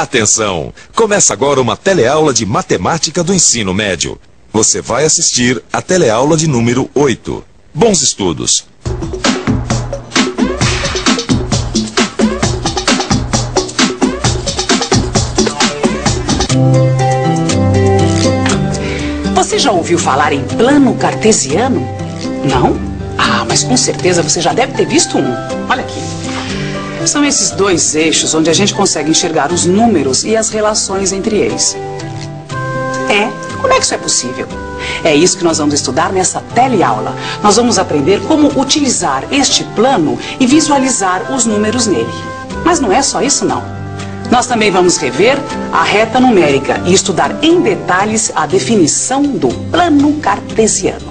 Atenção! Começa agora uma teleaula de matemática do ensino médio. Você vai assistir a teleaula de número 8. Bons estudos! Você já ouviu falar em plano cartesiano? Não? Ah, mas com certeza você já deve ter visto um. Olha aqui. São esses dois eixos onde a gente consegue enxergar os números e as relações entre eles. Como é que isso é possível? É isso que nós vamos estudar nessa teleaula. Nós vamos aprender como utilizar este plano e visualizar os números nele. Mas não é só isso, não. Nós também vamos rever a reta numérica e estudar em detalhes a definição do plano cartesiano.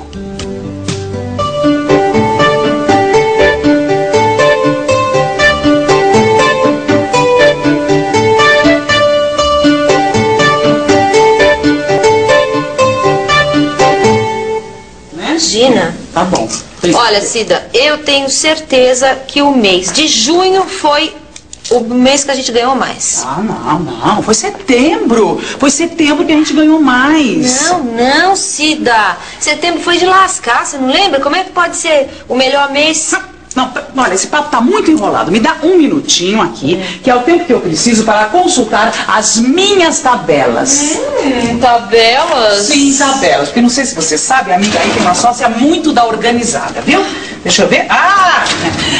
Imagina. Tá bom. Olha, Cida, eu tenho certeza que o mês de junho foi o mês que a gente ganhou mais. Ah, não. Foi setembro. Foi setembro que a gente ganhou mais. Não, Cida. Setembro foi de lascar, você não lembra? Como é que pode ser o melhor mês? Não, olha, esse papo tá muito enrolado. Me dá um minutinho aqui, que é o tempo que eu preciso para consultar as minhas tabelas. Tabelas? Sim, tabelas. Porque não sei se você sabe, a amiga aí tem uma sócia muito da organizada, viu? Deixa eu ver. Ah,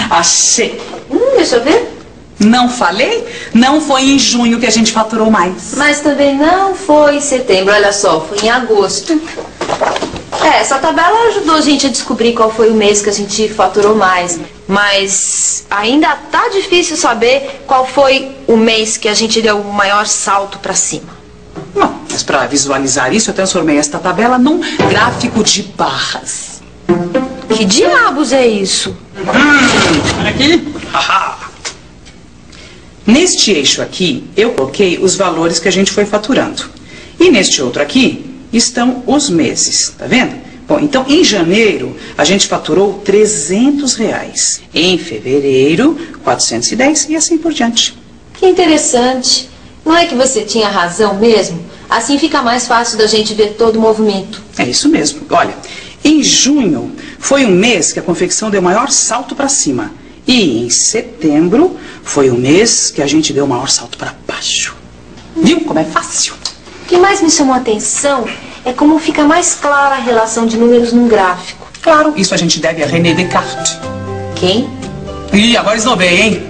achei. Deixa eu ver. Não falei? Não foi em junho que a gente faturou mais. Mas também não foi em setembro, olha só, foi em agosto. Essa tabela ajudou a gente a descobrir qual foi o mês que a gente faturou mais. Mas ainda tá difícil saber qual foi o mês que a gente deu o maior salto para cima. Bom, mas para visualizar isso, eu transformei esta tabela num gráfico de barras. Que diabos é isso? Olha aqui. Neste eixo aqui, eu coloquei os valores que a gente foi faturando. E neste outro aqui, estão os meses, tá vendo? Bom, então em janeiro a gente faturou R$300. Em fevereiro, 410 e assim por diante. Que interessante. Não é que você tinha razão mesmo? Assim fica mais fácil da gente ver todo o movimento. É isso mesmo. Olha, em junho foi um mês que a confecção deu o maior salto para cima. E em setembro foi o mês que a gente deu o maior salto para baixo. Viu como é fácil? O que mais me chamou a atenção é como fica mais clara a relação de números num gráfico. Claro, isso a gente deve a René Descartes. Quem? Ih, agora esnobei, hein?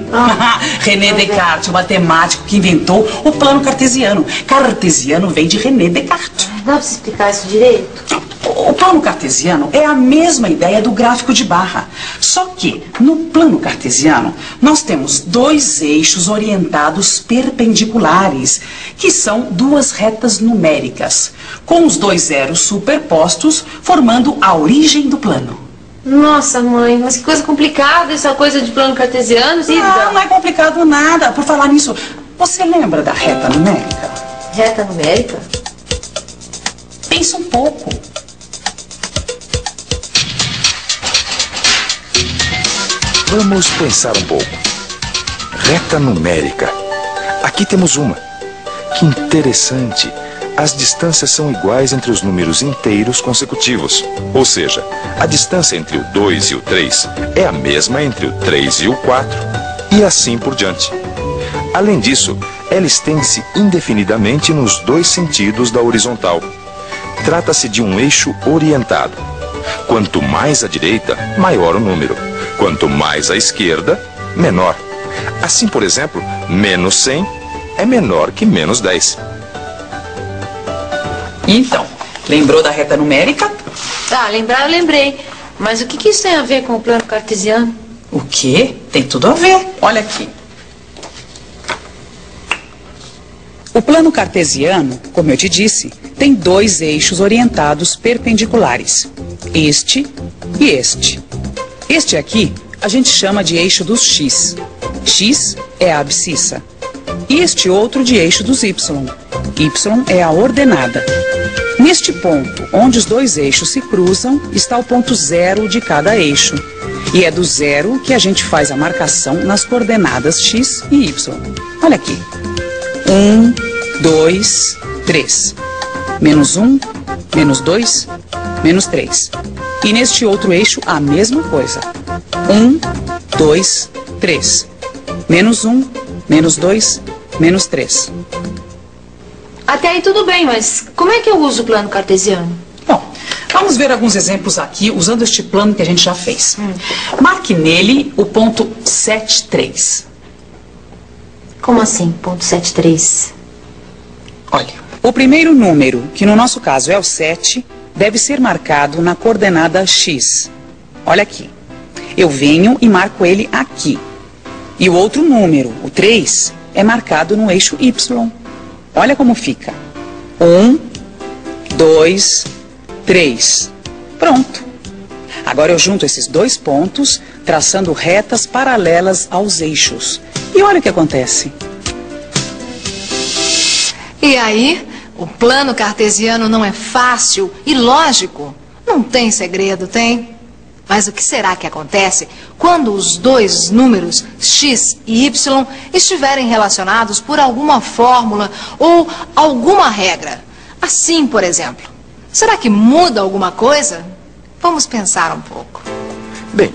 René Descartes, o matemático que inventou o plano cartesiano. Cartesiano vem de René Descartes. Dá pra você explicar isso direito? O plano cartesiano é a mesma ideia do gráfico de barra. Só que, no plano cartesiano, nós temos dois eixos orientados perpendiculares, que são duas retas numéricas, com os dois zeros superpostos, formando a origem do plano. Nossa, mãe, mas que coisa complicada essa coisa de plano cartesiano, Cida. Não é complicado nada. Por falar nisso, você lembra da reta numérica? Reta numérica? Pensa um pouco. Vamos pensar um pouco. Reta numérica. Aqui temos uma. Que interessante. As distâncias são iguais entre os números inteiros consecutivos. Ou seja, a distância entre o 2 e o 3 é a mesma entre o 3 e o 4. E assim por diante. Além disso, ela estende-se indefinidamente nos dois sentidos da horizontal. Trata-se de um eixo orientado. Quanto mais à direita, maior o número. Quanto mais à esquerda, menor. Assim, por exemplo, menos 100 é menor que menos 10. Então, lembrou da reta numérica? Lembrar eu lembrei. Mas o que isso tem a ver com o plano cartesiano? O quê? Tem tudo a ver. Olha aqui. O plano cartesiano, como eu te disse, tem dois eixos orientados perpendiculares. Este e este. Este aqui a gente chama de eixo dos X. X é a abscissa. E este outro de eixo dos Y. Y é a ordenada. Neste ponto, onde os dois eixos se cruzam, está o ponto zero de cada eixo. E é do zero que a gente faz a marcação nas coordenadas X e Y. Olha aqui. 1, 2, 3. Menos 1, menos 2, menos 3. E neste outro eixo, a mesma coisa. 1, 2, 3. Menos 1, menos 2, menos 3. Até aí tudo bem, mas como é que eu uso o plano cartesiano? Bom, vamos ver alguns exemplos aqui usando este plano que a gente já fez. Marque nele o ponto 7,3. Como assim, ponto 7,3? Olha, o primeiro número, que no nosso caso é o 7, deve ser marcado na coordenada x. Olha aqui. Eu venho e marco ele aqui. E o outro número, o 3, é marcado no eixo y. Olha como fica. 1, 2, 3. Pronto. Agora eu junto esses dois pontos, traçando retas paralelas aos eixos. E olha o que acontece. E aí, o plano cartesiano não é fácil e lógico. Não tem segredo, tem? Mas o que será que acontece quando os dois números x e y estiverem relacionados por alguma fórmula ou alguma regra? Assim, por exemplo. Será que muda alguma coisa? Vamos pensar um pouco. Bem,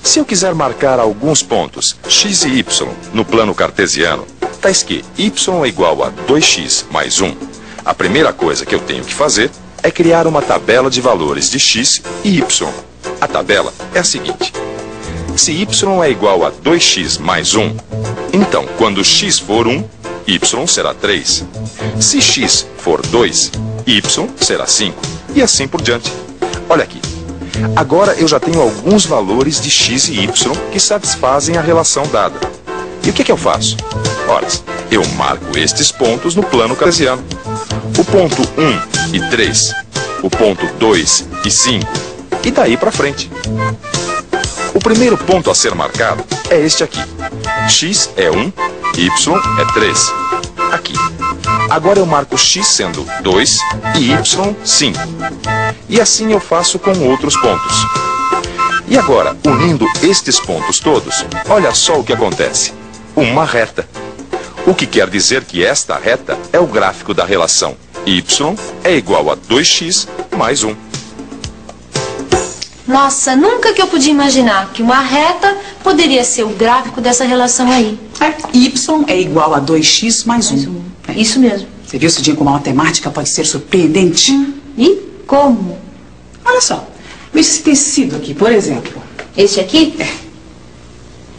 se eu quiser marcar alguns pontos x e y no plano cartesiano, tais que y é igual a 2x mais 1, a primeira coisa que eu tenho que fazer é criar uma tabela de valores de x e y. A tabela é a seguinte: se y é igual a 2x mais 1, então quando x for 1, y será 3. Se x for 2, y será 5. E assim por diante. Olha aqui. Agora eu já tenho alguns valores de x e y que satisfazem a relação dada. E o que eu faço? Ora, eu marco estes pontos no plano cartesiano. O ponto 1 e 3, o ponto 2 e 5, e daí para frente. O primeiro ponto a ser marcado é este aqui. X é 1, y é 3. Aqui. Agora eu marco x sendo 2 e y 5. E assim eu faço com outros pontos. E agora, unindo estes pontos todos, olha só o que acontece. Uma reta. O que quer dizer que esta reta é o gráfico da relação y é igual a 2x mais 1. Nossa, nunca que eu podia imaginar que uma reta poderia ser o gráfico dessa relação aí. Y é igual a 2x mais 1. Isso mesmo. Você viu, Cidinha, como a matemática pode ser surpreendente? E como? Olha só. Veja esse tecido aqui, por exemplo. Esse aqui? É.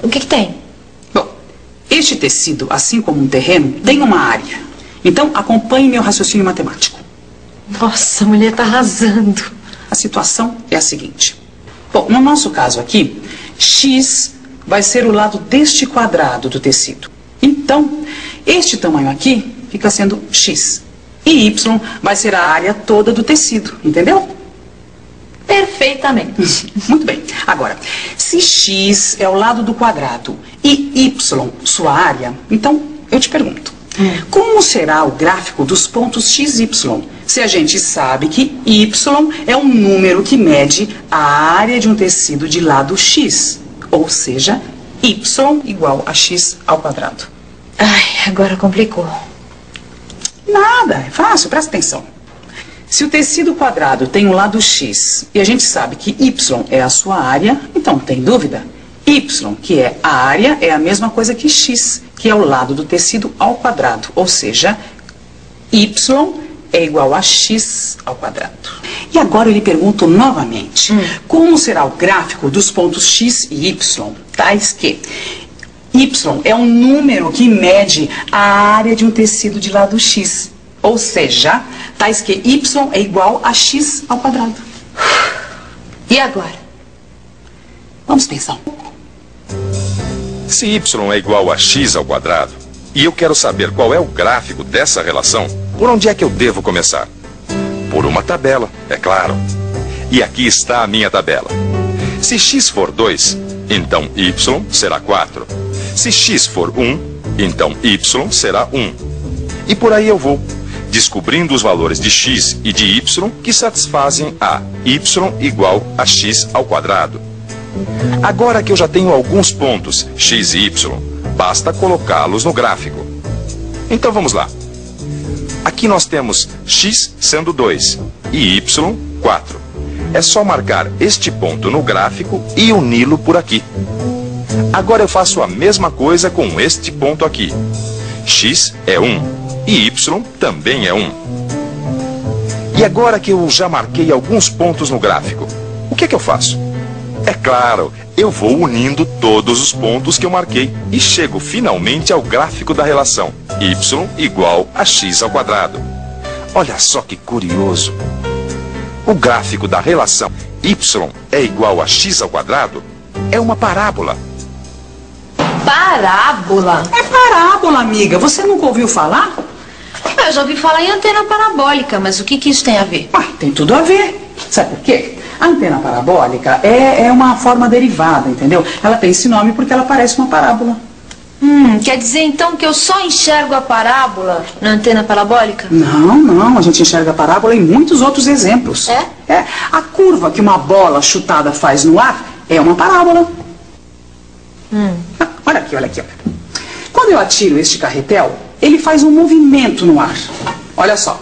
O que tem? Bom, este tecido, assim como um terreno, tem uma área. Então, acompanhe meu raciocínio matemático. Nossa, a mulher tá arrasando. A situação é a seguinte. Bom, no nosso caso aqui, x vai ser o lado deste quadrado do tecido. Então, este tamanho aqui fica sendo x. E y vai ser a área toda do tecido, entendeu? Perfeitamente. Muito bem. Agora, se x é o lado do quadrado e y sua área, então eu te pergunto, como será o gráfico dos pontos x e y, se a gente sabe que y é um número que mede a área de um tecido de lado x, ou seja, y igual a x ao quadrado? Ai, agora complicou. Nada, é fácil, presta atenção. Se o tecido quadrado tem um lado x e a gente sabe que y é a sua área, então tem dúvida? Y, que é a área, é a mesma coisa que x, que é o lado do tecido ao quadrado, ou seja, y é igual a x ao quadrado. E agora eu lhe pergunto novamente, como será o gráfico dos pontos x e y, tais que y é um número que mede a área de um tecido de lado x, ou seja, tais que y é igual a x ao quadrado. E agora? Vamos pensar um pouco. Se y é igual a x ao quadrado, e eu quero saber qual é o gráfico dessa relação, por onde é que eu devo começar? Por uma tabela, é claro. E aqui está a minha tabela. Se x for 2, então y será 4. Se x for 1, então y será 1. E por aí eu vou, descobrindo os valores de x e de y que satisfazem a y igual a x ao quadrado. Agora que eu já tenho alguns pontos x e y, basta colocá-los no gráfico. Então vamos lá. Aqui nós temos x sendo 2 e y 4. É só marcar este ponto no gráfico e uni-lo por aqui. Agora eu faço a mesma coisa com este ponto aqui. X é 1 e y também é 1. E agora que eu já marquei alguns pontos no gráfico, o que é que eu faço? É claro, eu vou unindo todos os pontos que eu marquei e chego finalmente ao gráfico da relação y igual a x ao quadrado. Olha só que curioso. O gráfico da relação y é igual a x ao quadrado é uma parábola. Parábola? É parábola, amiga. Você nunca ouviu falar? Eu já ouvi falar em antena parabólica, mas o que isso tem a ver? Tem tudo a ver. Sabe por quê? A antena parabólica é uma forma derivada, entendeu? Ela tem esse nome porque ela parece uma parábola. Quer dizer então que eu só enxergo a parábola na antena parabólica? Não. A gente enxerga a parábola em muitos outros exemplos. É? A curva que uma bola chutada faz no ar é uma parábola. Olha aqui, olha. Quando eu atiro este carretel, ele faz um movimento no ar. Olha só.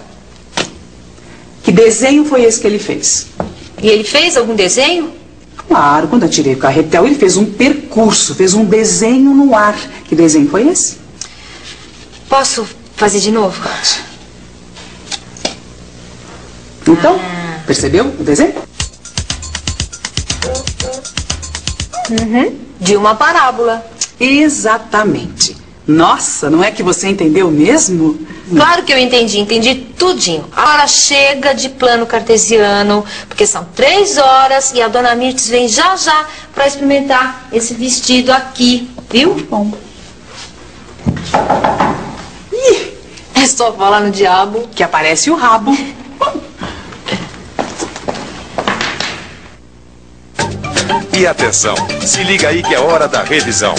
Que desenho foi esse que ele fez? E ele fez algum desenho? Claro, quando eu atirei o carretel, ele fez um percurso, fez um desenho no ar. Que desenho foi esse? Posso fazer de novo? Então, percebeu o desenho? De uma parábola. Exatamente. Nossa, não é que você entendeu mesmo? Claro que eu entendi tudinho. Agora chega de plano cartesiano, porque são 3 horas e a dona Mirtes vem já para experimentar esse vestido aqui, viu? Bom. É só falar no diabo Que aparece o rabo. E atenção, se liga aí que é hora da revisão.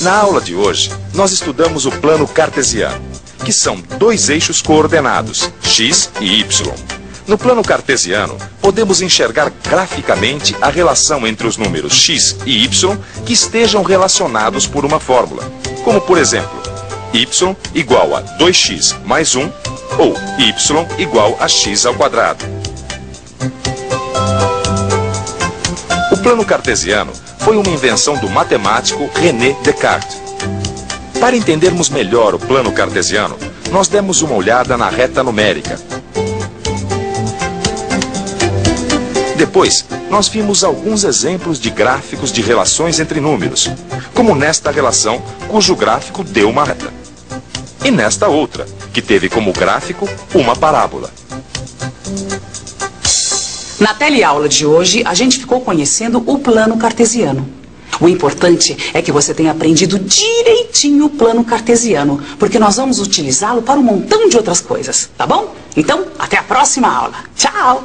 Na aula de hoje, nós estudamos o plano cartesiano, que são 2 eixos coordenados, x e y. No plano cartesiano, podemos enxergar graficamente a relação entre os números x e y que estejam relacionados por uma fórmula, como por exemplo, y igual a 2x mais 1 ou y igual a x ao quadrado. O plano cartesiano foi uma invenção do matemático René Descartes. Para entendermos melhor o plano cartesiano, nós demos uma olhada na reta numérica. Depois, nós vimos alguns exemplos de gráficos de relações entre números, como nesta relação, cujo gráfico deu uma reta. E nesta outra, que teve como gráfico uma parábola. Na teleaula de hoje, a gente ficou conhecendo o plano cartesiano. O importante é que você tenha aprendido direitinho o plano cartesiano, porque nós vamos utilizá-lo para um montão de outras coisas, tá bom? Então, até a próxima aula. Tchau!